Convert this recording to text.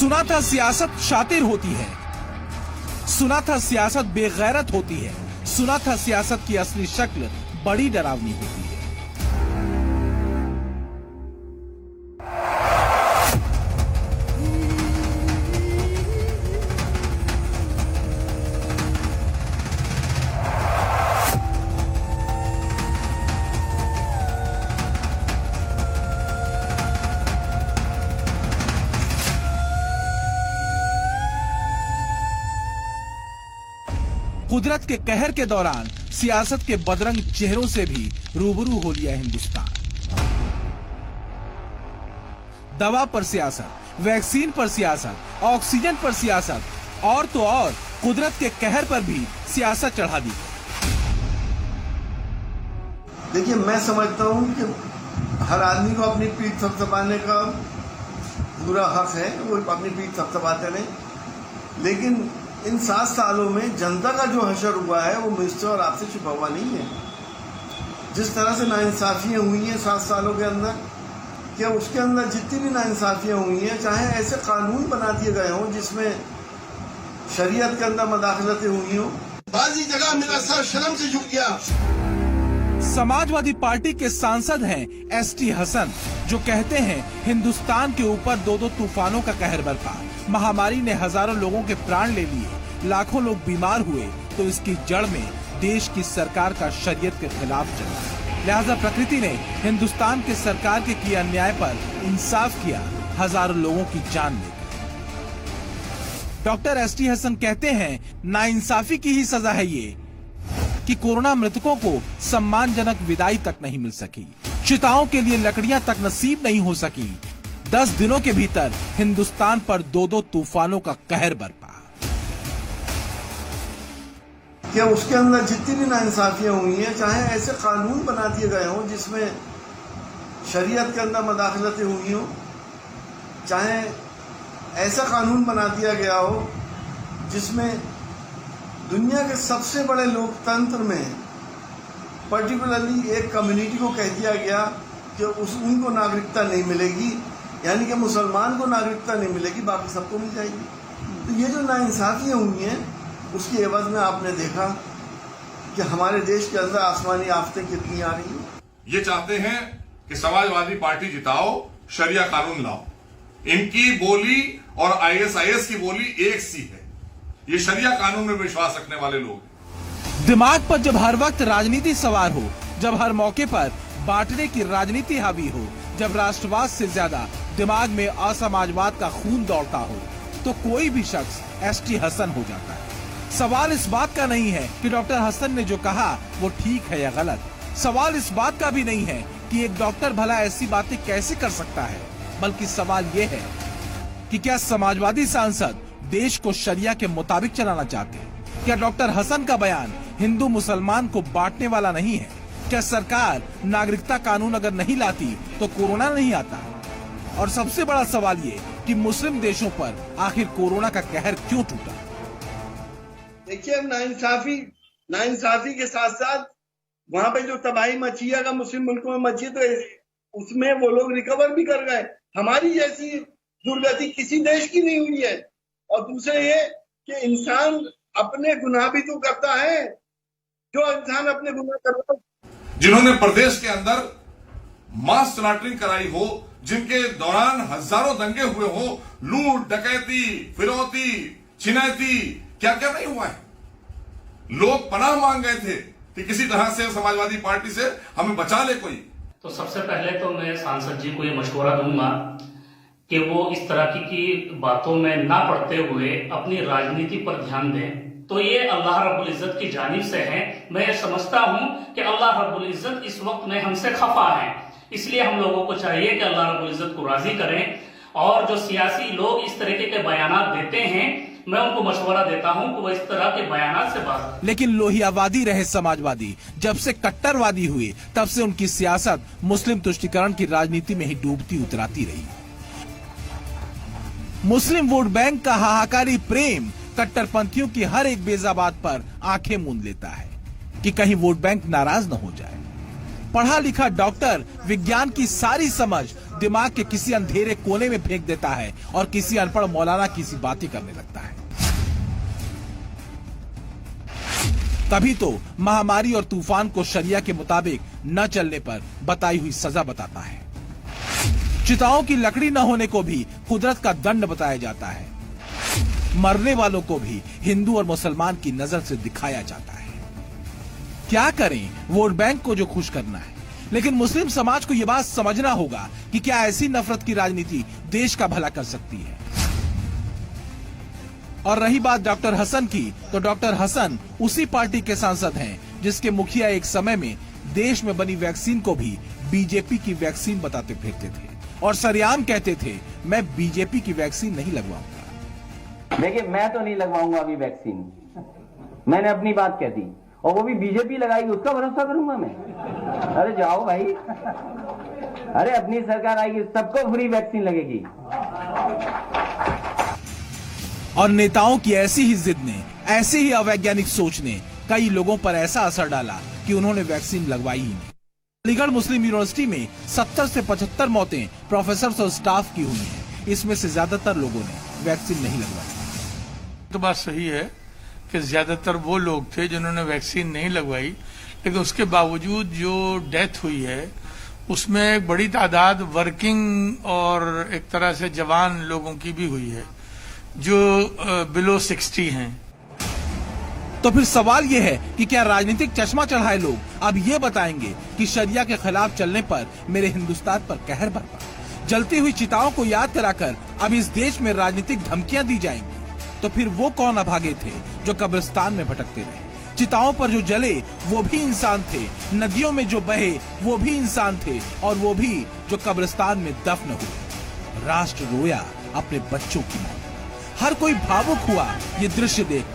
सुना था सियासत शातिर होती है, सुना था सियासत बेगैरत होती है, सुना था सियासत की असली शक्ल बड़ी डरावनी होती है। कुदरत के कहर के दौरान सियासत के बदरंग चेहरों से भी रूबरू हो लिया हिंदुस्तान। दवा पर सियासत, वैक्सीन पर सियासत, ऑक्सीजन पर सियासत और तो और कुदरत के कहर पर भी सियासत चढ़ा दी। देखिए, मैं समझता हूं कि हर आदमी को अपनी पीठ थपथपाने का पूरा हक है, वो अपनी पीठ थपथपाते रहे, लेकिन इन 7 सालों में जनता का जो हशर हुआ है वो मुझसे और आपसे छुपा हुआ नहीं है। जिस तरह से नाइंसाफियां हुई हैं 7 सालों के अंदर, क्या उसके अंदर जितनी भी नाइंसाफियां हुई हैं, चाहे ऐसे कानून बना दिए गए हों जिसमें शरीयत के अंदर मदाखलतें हुई हों, बाजी जगह मेरा सर शर्म से झुक गया। समाजवादी पार्टी के सांसद हैं एसटी हसन, जो कहते हैं हिंदुस्तान के ऊपर 2-2 तूफानों का कहर बरपा। महामारी ने हजारों लोगों के प्राण ले लिए, लाखों लोग बीमार हुए, तो इसकी जड़ में देश की सरकार का शरीयत के खिलाफ चला। लिहाजा प्रकृति ने हिंदुस्तान के सरकार के किए अन्याय पर इंसाफ किया, हजारों लोगों की जान लेकर। डॉक्टर एसटी हसन कहते हैं नाइंसाफी की ही सजा है ये कि कोरोना मृतकों को सम्मानजनक विदाई तक नहीं मिल सकी, चिताओं के लिए लकड़ियां तक नसीब नहीं हो सकी। 10 दिनों के भीतर हिंदुस्तान पर 2-2 तूफानों का कहर बरपा। क्या उसके अंदर जितनी भी नाइंसाफियां हुई हैं, चाहे ऐसे कानून बना दिए गए हों जिसमें शरीयत के अंदर मदाखलतें हुई हों, चाहे ऐसा कानून बना दिया गया हो जिसमें दुनिया के सबसे बड़े लोकतंत्र में पर्टिकुलरली एक कम्युनिटी को कह दिया गया कि उनको नागरिकता नहीं मिलेगी, यानी कि मुसलमान को नागरिकता नहीं मिलेगी, बाकी सबको मिल जाएगी। तो ये जो नाइंसाफियां हुई हैं, उसकी एवज में आपने देखा कि हमारे देश के अंदर आसमानी आफतें कितनी आ रही हैं। ये चाहते हैं कि समाजवादी पार्टी जिताओ, शरिया कानून लाओ। इनकी बोली और ISIS की बोली एक सी है। ये शरिया कानून में विश्वास रखने वाले लोग। दिमाग पर जब हर वक्त राजनीति सवार हो, जब हर मौके पर बांटने की राजनीति हावी हो, जब राष्ट्रवाद से ज्यादा दिमाग में असमाजवाद का खून दौड़ता हो, तो कोई भी शख्स एसटी हसन हो जाता है। सवाल इस बात का नहीं है कि डॉक्टर हसन ने जो कहा वो ठीक है या गलत। सवाल इस बात का भी नहीं है कि एक डॉक्टर भला ऐसी बातें कैसे कर सकता है, बल्कि सवाल ये है कि क्या समाजवादी सांसद देश को शरिया के मुताबिक चलाना चाहते हैं? क्या डॉक्टर हसन का बयान हिंदू मुसलमान को बांटने वाला नहीं है? क्या सरकार नागरिकता कानून अगर नहीं लाती तो कोरोना नहीं आता? और सबसे बड़ा सवाल ये कि मुस्लिम देशों पर आखिर कोरोना का कहर क्यों टूटा? देखिए, नाइंसाफी के साथ साथ वहां पे जो तबाही मची है, अगर मुस्लिम मुल्कों में मची तो उसमें वो लोग रिकवर भी कर गए। हमारी जैसी दुर्गति किसी देश की नहीं हुई है। और दूसरे ये कि इंसान अपने गुनाह भी तो करता है, जो इंसान अपने गुनाह कर रहा है। जिन्होंने प्रदेश के अंदर मास स्लॉटरिंग कराई हो, जिनके दौरान हजारों दंगे हुए हो, लूट डकैती, फिरौती, छिनैती, क्या क्या नहीं हुआ है। लोग पनाह मांग गए थे कि किसी तरह से समाजवादी पार्टी से हमें बचा ले कोई। तो सबसे पहले तो मैं सांसद जी को ये मशवरा दूंगा कि वो इस तरह की बातों में ना पड़ते हुए अपनी राजनीति पर ध्यान दें। तो ये अल्लाह रब्बुल इज्जत की जानिब से है। मैं समझता हूं कि अल्लाह रब्बुल इज्जत इस वक्त में हमसे खफा है, इसलिए हम लोगों को चाहिए कि अल्लाह रब्बुल इज्जत को राजी करें। और जो सियासी लोग इस तरीके के बयानात देते हैं, मैं उनको मशवरा देता हूं कि वो इस तरह के बयानात से बात। लेकिन लोहियावादी रहे समाजवादी, जब से कट्टरवादी हुए तब से उनकी सियासत मुस्लिम तुष्टीकरण की राजनीति में ही डूबती उतराती रही। मुस्लिम वोट बैंक का हाहाकारी प्रेम कट्टरपंथियों की हर एक बेजा बात पर आंखें मूंद लेता है कि कहीं वोट बैंक नाराज न हो जाए। पढ़ा लिखा डॉक्टर विज्ञान की सारी समझ दिमाग के किसी अंधेरे कोने में फेंक देता है और किसी अनपढ़ मौलाना की सी बातें करने लगता है। तभी तो महामारी और तूफान को शरिया के मुताबिक न चलने पर बताई हुई सजा बताता है। चिताओं की लकड़ी न होने को भी कुदरत का दंड बताया जाता है। मरने वालों को भी हिंदू और मुसलमान की नजर से दिखाया जाता है। क्या करें वोट बैंक को जो खुश करना है, लेकिन मुस्लिम समाज को यह बात समझना होगा कि क्या ऐसी नफरत की राजनीति देश का भला कर सकती है। और रही बात डॉक्टर हसन की, तो डॉक्टर हसन उसी पार्टी के सांसद हैं जिसके मुखिया एक समय में देश में बनी वैक्सीन को भी बीजेपी की वैक्सीन बताते फिरते थे और सरेआम कहते थे मैं बीजेपी की वैक्सीन नहीं लगवाऊंगा। देखिए, मैं तो नहीं लगवाऊंगा अभी वैक्सीन, मैंने अपनी बात कह दी, और वो भी बीजेपी लगाएगी उसका भरोसा करूंगा मैं? अरे जाओ भाई, अरे अपनी सरकार आएगी सबको फ्री वैक्सीन लगेगी। और नेताओं की ऐसी ही जिद ने, ऐसी ही अवैज्ञानिक सोच ने कई लोगों पर ऐसा असर डाला कि उन्होंने वैक्सीन लगवाई ही नहीं। अलीगढ़ मुस्लिम यूनिवर्सिटी में 70 से 75 मौतें प्रोफेसर और स्टाफ की हुई हैं। इसमें से ज्यादातर लोगों ने वैक्सीन नहीं लगवाई। तो बात सही है कि ज्यादातर वो लोग थे जिन्होंने वैक्सीन नहीं लगवाई, लेकिन उसके बावजूद जो डेथ हुई है उसमें एक बड़ी तादाद वर्किंग और एक तरह से जवान लोगों की भी हुई है जो बिलो 60 हैं। तो फिर सवाल ये है कि क्या राजनीतिक चश्मा चढ़ाए लोग अब ये बताएंगे कि शरिया के खिलाफ चलने पर मेरे हिंदुस्तान पर कहर बरपा। जलती हुई चिताओं को याद कराकर अब इस देश में राजनीतिक धमकियां दी जाएंगी। तो फिर वो कौन अभागे थे जो कब्रिस्तान में भटकते रहे? चिताओं पर जो जले वो भी इंसान थे, नदियों में जो बहे वो भी इंसान थे, और वो भी जो कब्रिस्तान में दफन हुए। राष्ट्र रोया अपने बच्चों की मौत। हर कोई भावुक हुआ ये दृश्य देख।